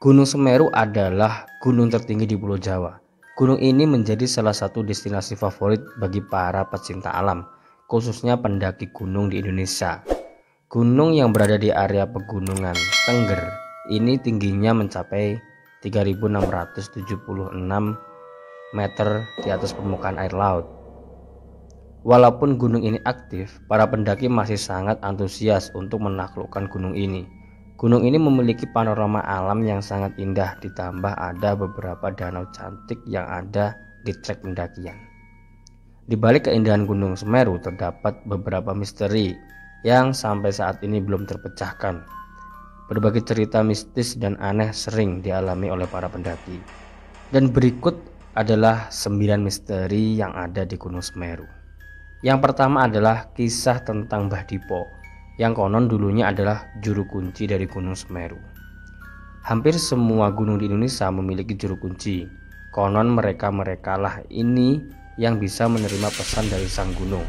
Gunung Semeru adalah gunung tertinggi di Pulau Jawa. Gunung ini menjadi salah satu destinasi favorit bagi para pecinta alam, khususnya pendaki gunung di Indonesia. Gunung yang berada di area pegunungan Tengger ini tingginya mencapai 3.676 meter di atas permukaan air laut. Walaupun gunung ini aktif, para pendaki masih sangat antusias untuk menaklukkan gunung ini. Gunung ini memiliki panorama alam yang sangat indah, ditambah ada beberapa danau cantik yang ada di trek pendakian. Di balik keindahan Gunung Semeru terdapat beberapa misteri yang sampai saat ini belum terpecahkan. Berbagai cerita mistis dan aneh sering dialami oleh para pendaki. Dan berikut adalah 9 misteri yang ada di Gunung Semeru. Yang pertama adalah kisah tentang Mbah Dipo, yang konon dulunya adalah juru kunci dari Gunung Semeru. Hampir semua gunung di Indonesia memiliki juru kunci. Konon mereka-merekalah ini yang bisa menerima pesan dari sang gunung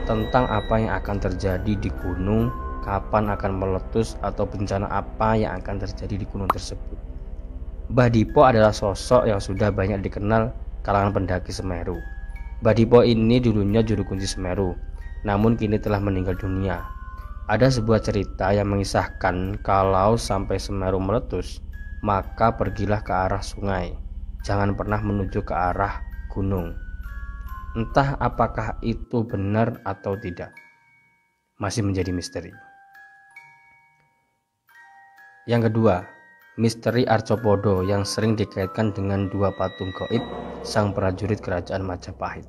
tentang apa yang akan terjadi di gunung, kapan akan meletus, atau bencana apa yang akan terjadi di gunung tersebut. Mbah Dipo adalah sosok yang sudah banyak dikenal kalangan pendaki Semeru. Mbah Dipo ini dulunya juru kunci Semeru, namun kini telah meninggal dunia. Ada sebuah cerita yang mengisahkan kalau sampai Semeru meletus, maka pergilah ke arah sungai. Jangan pernah menuju ke arah gunung. Entah apakah itu benar atau tidak, masih menjadi misteri. Yang kedua, misteri Arcopodo yang sering dikaitkan dengan dua patung gaib sang prajurit kerajaan Majapahit.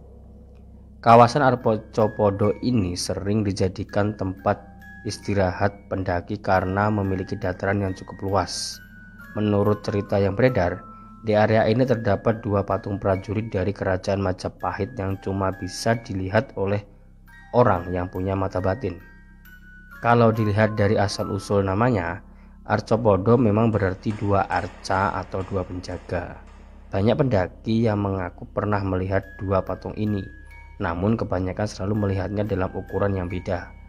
Kawasan Arcopodo ini sering dijadikan tempat istirahat pendaki karena memiliki dataran yang cukup luas. Menurut cerita yang beredar, di area ini terdapat dua patung prajurit dari kerajaan Majapahit yang cuma bisa dilihat oleh orang yang punya mata batin. Kalau dilihat dari asal-usul namanya, Arcopodo memang berarti dua arca atau dua penjaga. Banyak pendaki yang mengaku pernah melihat dua patung ini, namun kebanyakan selalu melihatnya dalam ukuran yang beda.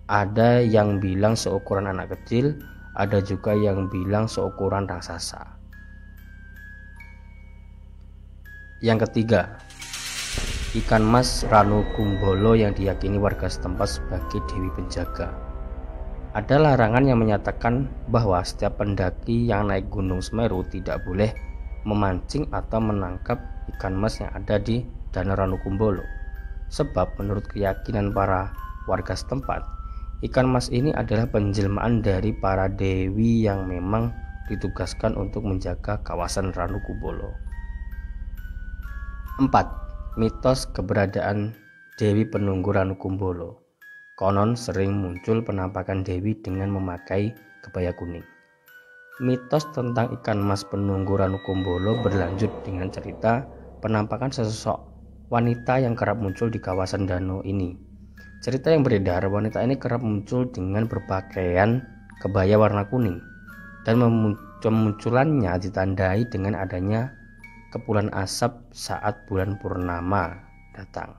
Ada yang bilang seukuran anak kecil, ada juga yang bilang seukuran raksasa. Yang ketiga, ikan mas Ranu Kumbolo yang diyakini warga setempat sebagai dewi penjaga. Ada larangan yang menyatakan bahwa setiap pendaki yang naik Gunung Semeru tidak boleh memancing atau menangkap ikan mas yang ada di Danau Ranu Kumbolo. Sebab menurut keyakinan para warga setempat, ikan mas ini adalah penjelmaan dari para dewi yang memang ditugaskan untuk menjaga kawasan Ranu Kumbolo. 4. Mitos keberadaan Dewi Penunggu Ranu Kumbolo. Konon sering muncul penampakan Dewi dengan memakai kebaya kuning. Mitos tentang ikan mas penunggu Ranu Kumbolo berlanjut dengan cerita penampakan sesosok wanita yang kerap muncul di kawasan danau ini. Cerita yang beredar, wanita ini kerap muncul dengan berpakaian kebaya warna kuning, dan kemunculannya ditandai dengan adanya kepulan asap saat bulan purnama datang.